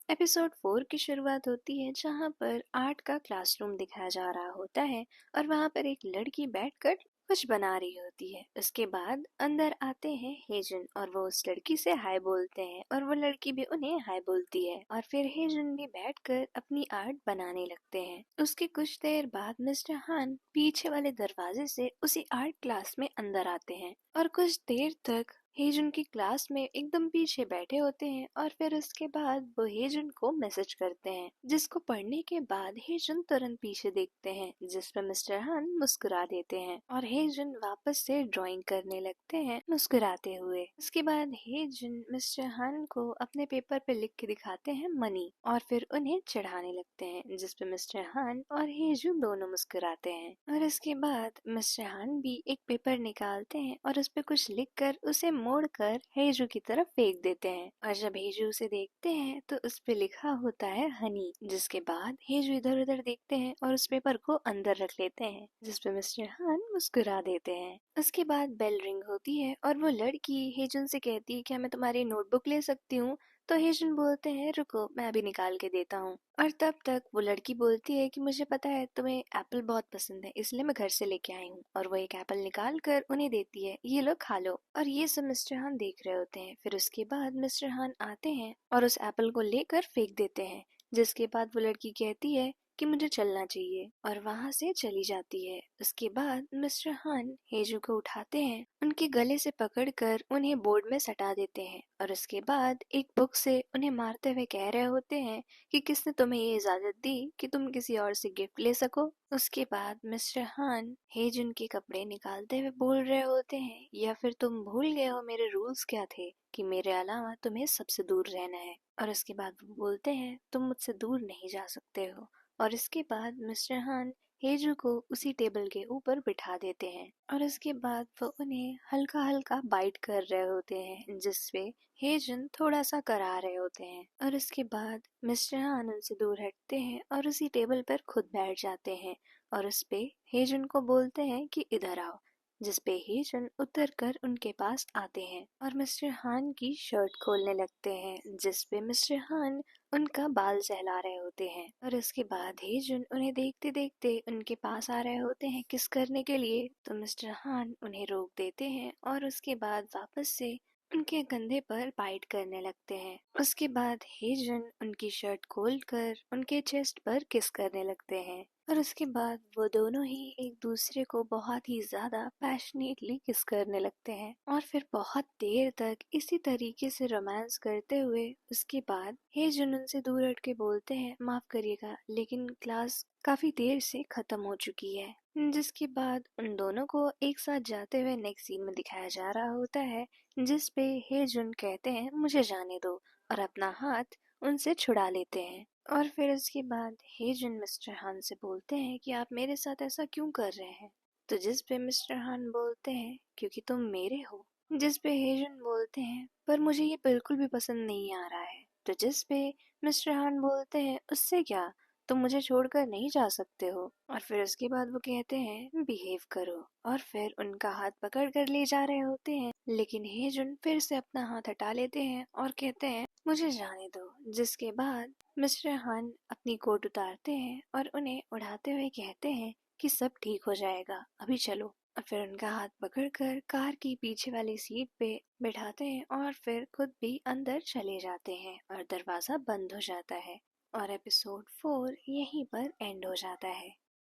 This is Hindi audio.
एपिसोड 4 की शुरुआत होती है जहाँ पर आर्ट का क्लासरूम दिखाया जा रहा होता है और वहाँ पर एक लड़की बैठकर कुछ बना रही होती है। उसके बाद अंदर आते हैं हेजन और वो उस लड़की से हाय बोलते हैं और वो लड़की भी उन्हें हाय बोलती है और फिर हेजन भी बैठकर अपनी आर्ट बनाने लगते हैं। उसके कुछ देर बाद मिस्टर हान पीछे वाले दरवाजे से उसी आर्ट क्लास में अंदर आते हैं और कुछ देर तक हेजुन की क्लास में एकदम पीछे बैठे होते हैं और फिर उसके बाद वो हेजुन को मैसेज करते हैं, जिसको पढ़ने के बाद हेजुन तुरंत पीछे देखते हैं, जिस पर मिस्टर हान मुस्कुरा देते हैं और हेजुन वापस से ड्राइंग करने लगते हैं मुस्कुराते हुए। उसके बाद हेजुन मिस्टर हान को अपने पेपर पे लिख के दिखाते हैं मनी और फिर उन्हें चढ़ाने लगते हैं, जिस पे मिस्टर हान और हेजुन दोनों मुस्कुराते हैं। और उसके बाद मिस्टर हान भी एक पेपर निकालते हैं और उस पे कुछ लिख कर उसे मोड़कर हेजू की तरफ फेंक देते हैं और जब हेजू उसे देखते हैं तो उस पे लिखा होता है हनी, जिसके बाद हेजू इधर उधर देखते हैं और उस पेपर को अंदर रख लेते हैं, जिस पे मिस्टर हान मुस्कुरा देते हैं। उसके बाद बेल रिंग होती है और वो लड़की हेजुन से कहती है क्या मैं तुम्हारी नोटबुक ले सकती हूँ, तो हेजन बोलते हैं रुको मैं अभी निकाल के देता हूँ। और तब तक वो लड़की बोलती है कि मुझे पता है तुम्हें एप्पल बहुत पसंद है, इसलिए मैं घर से लेके आई हूँ, और वो एक एप्पल निकाल कर उन्हें देती है, ये लो खा लो। और ये सब मिस्टर हान देख रहे होते हैं। फिर उसके बाद मिस्टर हान आते हैं और उस एप्पल को लेकर फेंक देते हैं, जिसके बाद वो लड़की कहती है कि मुझे चलना चाहिए और वहाँ से चली जाती है। उसके बाद मिस्टर हान हेजू को उठाते हैं, उनके गले से पकड़कर उन्हें बोर्ड में सटा देते हैं और उसके बाद एक बुक से उन्हें मारते हुए कह रहे होते हैं कि किसने तुम्हें ये इजाजत दी कि तुम किसी और से गिफ्ट ले सको। उसके बाद मिस्टर हान हेजुन के कपड़े निकालते हुए बोल रहे होते हैं या फिर तुम भूल गए हो मेरे रूल्स क्या थे कि मेरे अलावा तुम्हें सबसे दूर रहना है। और उसके बाद वो बोलते हैं तुम मुझसे दूर नहीं जा सकते हो। और इसके बाद मिस्टर हान हेजू को उसी टेबल के ऊपर बिठा देते हैं और उसके बाद वो उन्हें हल्का हल्का बाइट कर रहे होते हैं, जिससे हेजन थोड़ा सा करा रहे होते हैं। और उसके बाद मिस्टर हान उनसे दूर हटते हैं और उसी टेबल पर खुद बैठ जाते हैं और उस पे हेजन को बोलते हैं कि इधर आओ, जिसपे हेजन उतर कर उनके पास आते हैं और मिस्टर हान की शर्ट खोलने लगते हैं, जिसपे मिस्टर हान उनका बाल सहला रहे होते हैं। और उसके बाद हेजुन उन्हें देखते देखते उनके पास आ रहे होते हैं किस करने के लिए, तो मिस्टर हान उन्हें रोक देते हैं और उसके बाद वापस से उनके कंधे पर बाइट करने लगते हैं। उसके बाद हेजुन उनकी शर्ट खोलकर उनके चेस्ट पर किस करने लगते हैं और उसके बाद वो दोनों ही एक दूसरे को बहुत ही ज्यादा पैशनेटली किस करने लगते हैं और फिर बहुत देर तक इसी तरीके से रोमांस करते हुए उसके बाद हेजुन उनसे दूर हट के बोलते हैं माफ करिएगा लेकिन क्लास काफी देर से खत्म हो चुकी है, जिसके बाद उन दोनों को एक साथ जाते हुए नेक्स्ट सीन में दिखाया जा रहा होता है, जिस पे हेजुन कहते हैं मुझे जाने दो और अपना हाथ उनसे छुड़ा लेते हैं। और फिर उसके बाद हेजुन मिस्टर हान से बोलते हैं कि आप मेरे साथ ऐसा क्यों कर रहे हैं, तो जिस पे मिस्टर हान बोलते हैं क्योंकि तुम मेरे हो, जिस पे हेजुन बोलते हैं पर मुझे ये बिल्कुल भी पसंद नहीं आ रहा है, तो जिस पे मिस्टर हान बोलते हैं उससे क्या, तुम मुझे छोड़कर नहीं जा सकते हो। और फिर उसके बाद वो कहते हैं बिहेव करो और फिर उनका हाथ पकड़ कर ले जा रहे होते हैं, लेकिन हेजुन फिर से अपना हाथ हटा लेते हैं और कहते हैं मुझे जाने दो, जिसके बाद मिस्टर हान अपनी कोट उतारते हैं और उन्हें उड़ाते हुए कहते हैं कि सब ठीक हो जाएगा, अभी चलो। और फिर उनका हाथ पकड़कर कार की पीछे वाली सीट पे बिठाते हैं और फिर खुद भी अंदर चले जाते हैं और दरवाजा बंद हो जाता है और एपिसोड 4 यहीं पर एंड हो जाता है।